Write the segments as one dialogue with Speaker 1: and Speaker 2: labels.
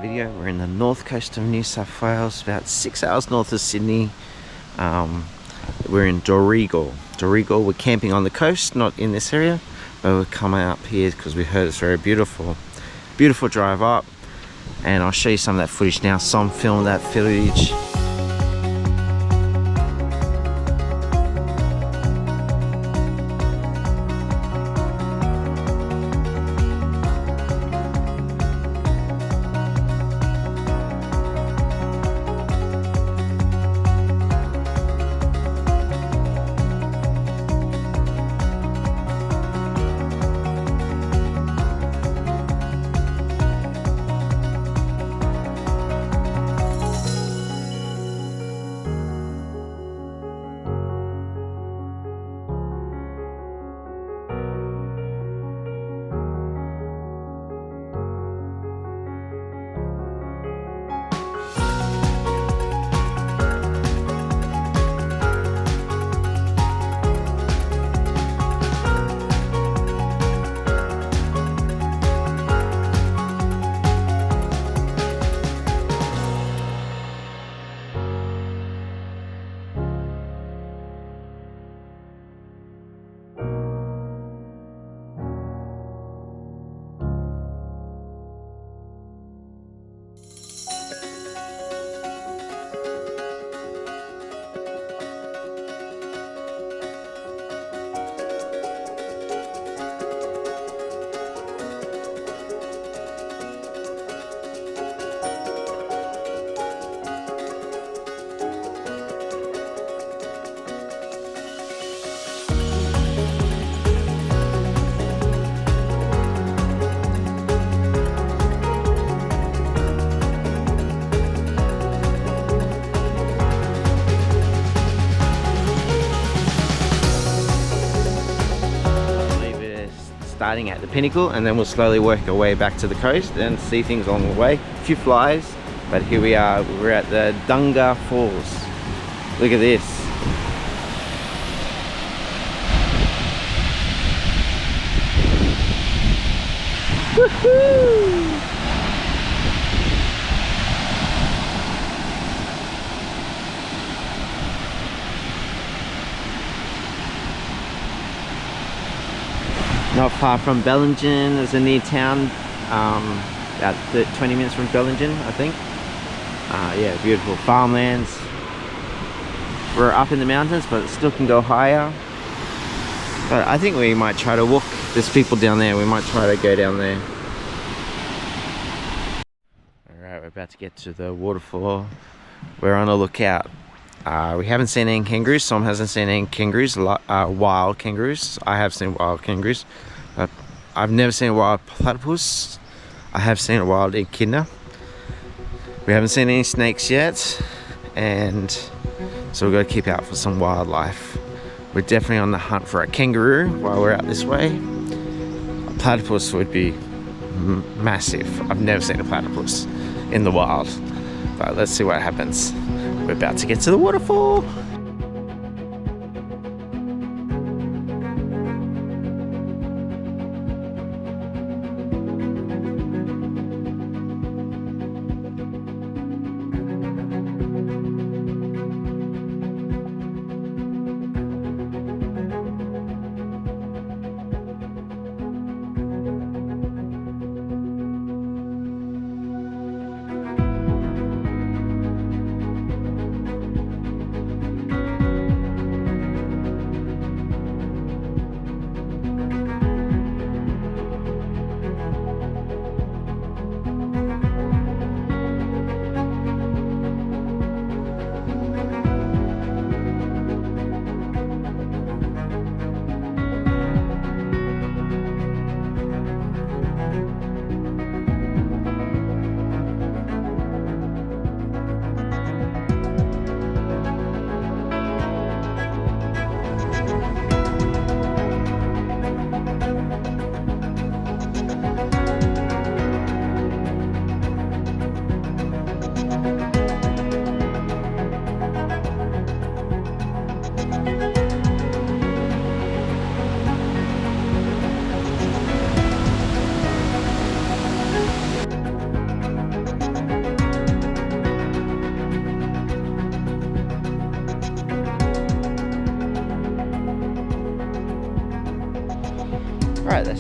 Speaker 1: video. We're in the north coast of New South Wales, about 6 hours north of Sydney. We're in Dorrigo. We're camping on the coast, not in this area, but we're coming up here because we heard it's very beautiful. Beautiful drive up, and I'll show you some of that footage now. Some film that footage. Starting at the pinnacle, and then we'll slowly work our way back to the coast and see things along the way. A few flies, but here we are. We're at the Dangar Falls. Look at this. Woohoo! Not far from Bellingen. There's a near town, about 20 minutes from Bellingen, I think. Yeah, beautiful farmlands. We're up in the mountains, but it still can go higher. But I think we might try to walk. There's people down there. We might try to go down there. Alright, we're about to get to the waterfall. We're on a lookout. We haven't seen any kangaroos. Tom hasn't seen any kangaroos, wild kangaroos. I have seen wild kangaroos, but I've never seen a wild platypus. I have seen a wild echidna. We haven't seen any snakes yet, and so we've got to keep out for some wildlife. We're definitely on the hunt for a kangaroo while we're out this way. A platypus would be massive. I've never seen a platypus in the wild, but let's see what happens. We're about to get to the waterfall.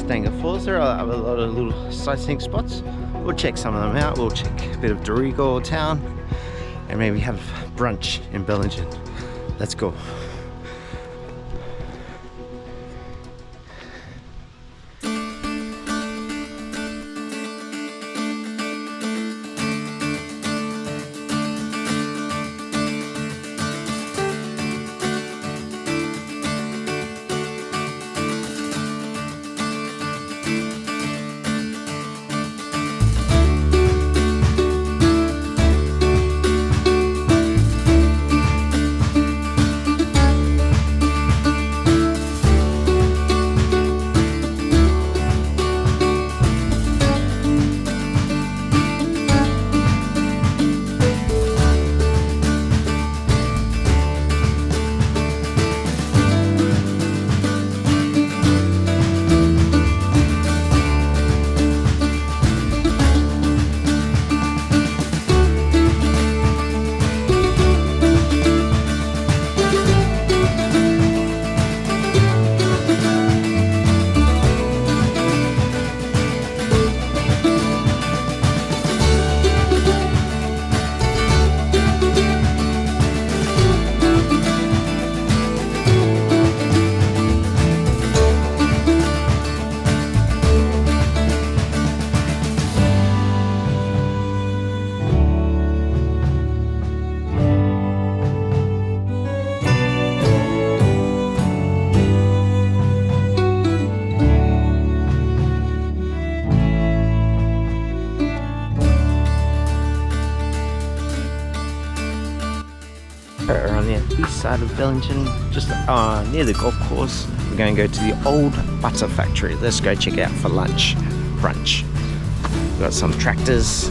Speaker 1: Dangar Falls. There are a lot of little sightseeing spots. We'll check some of them out. We'll check a bit of Dorrigo town and maybe have brunch in Bellingen. Let's go. We're on the east side of Bellingen, just near the golf course. We're going to go to the old butter factory. Let's go check it out for lunch, brunch. We've got some tractors.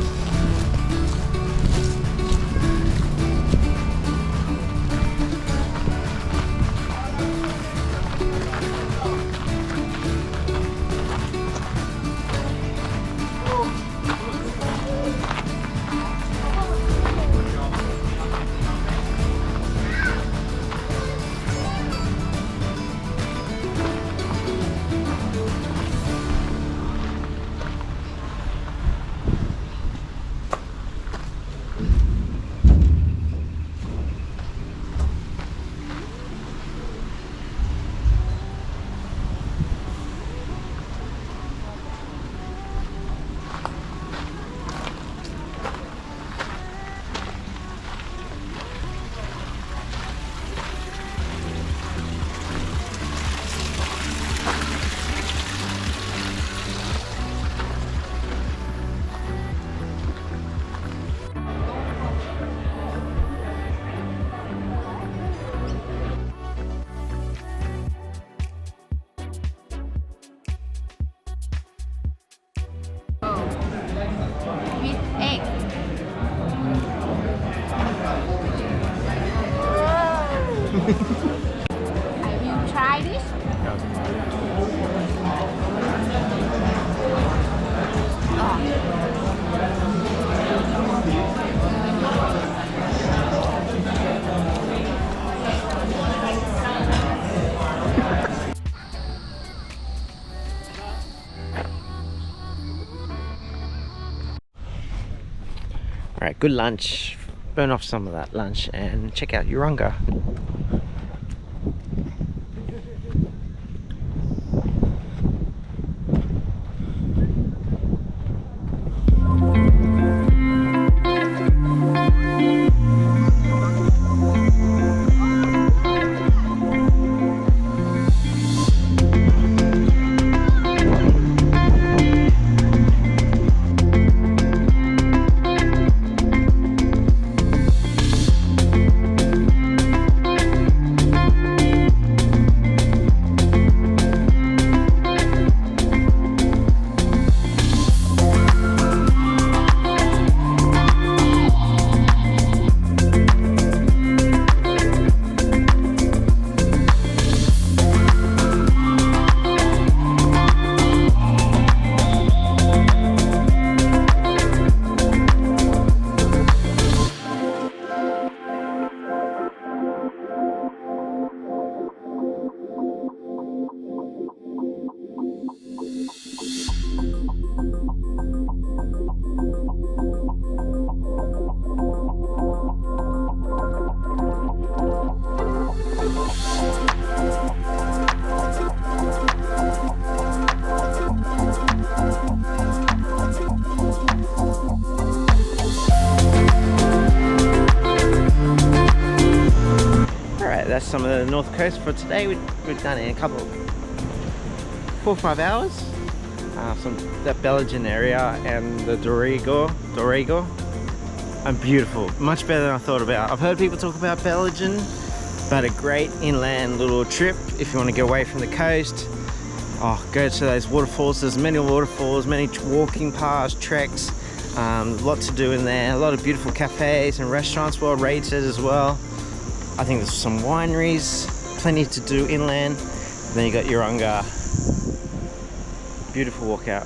Speaker 2: Have you tried this?
Speaker 1: Alright, good lunch. Burn off some of that lunch and check out Urunga. some of the North Coast for today. We've done it in a couple, 4 or 5 hours. Some that Bellingen area and the Dorrigo, and beautiful, much better than I thought about. I've heard people talk about Bellingen, but a great inland little trip if you want to get away from the coast. Oh, go to those waterfalls. There's many waterfalls, many walking paths, treks, lot to do in there. A lot of beautiful cafes and restaurants, well rated as well. I think there's some wineries, plenty to do inland. And then you got Urunga. Beautiful walkout.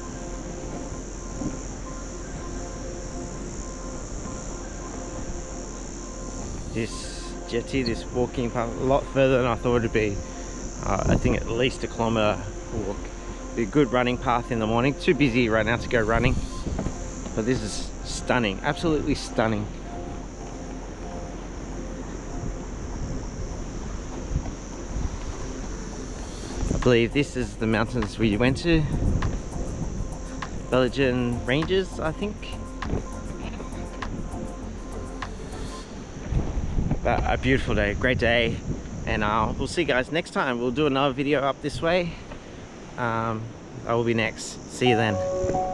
Speaker 1: This jetty, this walking path, a lot further than I thought it'd be. I think at least a kilometre walk. Be a good running path in the morning. Too busy right now to go running, but this is stunning, absolutely stunning. I believe this is the mountains we went to. Bellingen Ranges, I think. But a beautiful day, great day, and we'll see you guys next time. We'll do another video up this way. I will be next. See you then.